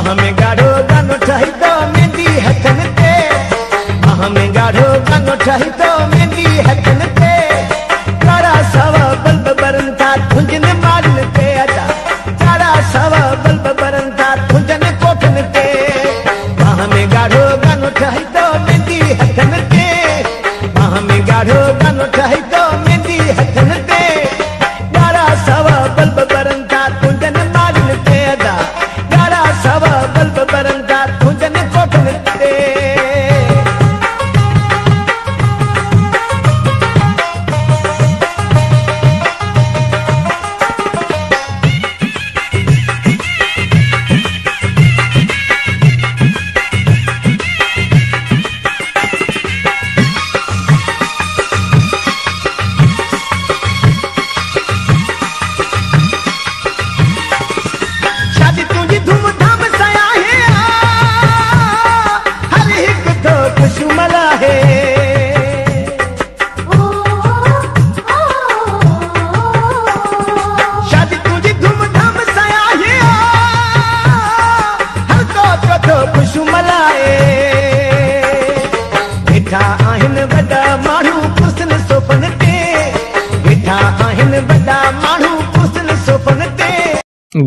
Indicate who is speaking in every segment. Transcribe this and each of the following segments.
Speaker 1: बाह में गाढ़ो गानो ठाही तो मेहंदी हथन ते, बाह में गाढ़ो गानो ठाही तो मेहंदी हथन ते, कारा सावा बल्ब बरन था तुंजन मारन ते अदा, कारा सावा बल्ब बरन था तुंजन कोठन ते, बाह में गाढ़ो गानो ठाही तो मेहंदी हथन ते, बाह में गाढ़ो गानो ठाही तो मेहंदी हथन ते, कारा सावा बल्ब बरन था तुंजन मारन ते अदा, कारा सावा बल्ब बरन था तुंजन कोठन ते।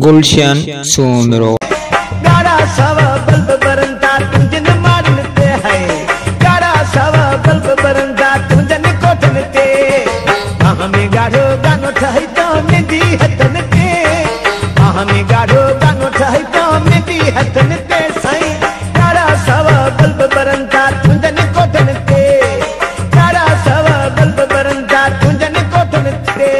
Speaker 2: गुलशन सोमरो
Speaker 1: गारा सावा बल्ब बरन था तुंजन मारन ते है, गारा सावा बल्ब बरन था तुंजन कोठन ते, बाह में गाढ़ो गानो ठाही तो मेहंदी हथन ते, बाह में गाढ़ो गानो ठाही तो मेहंदी हथन ते साईं, गारा सावा बल्ब बरन था तुंजन कोठन ते, गारा सावा बल्ब बरन था तुंजन कोठन ते।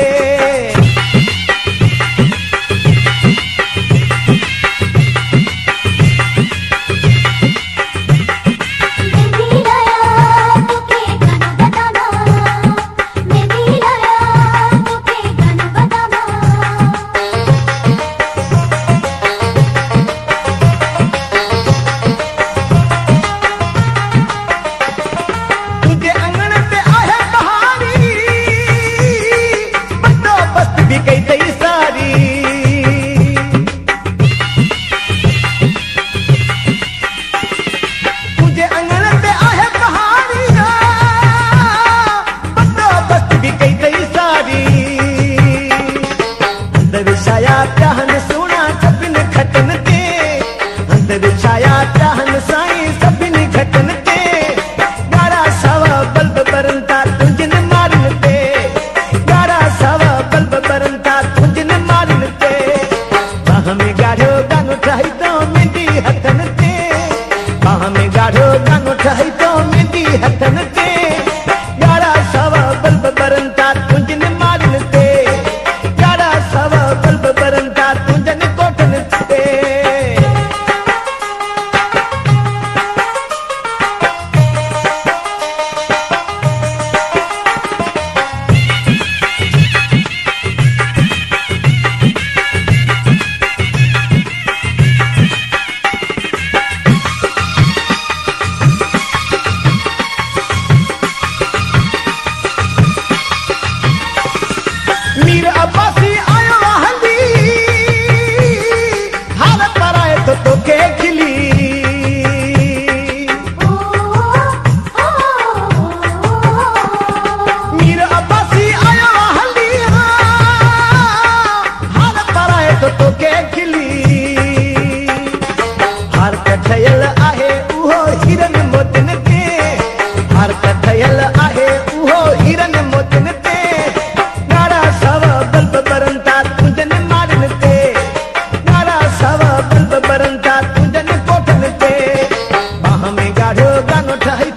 Speaker 1: गाढ़ो गानो ठाही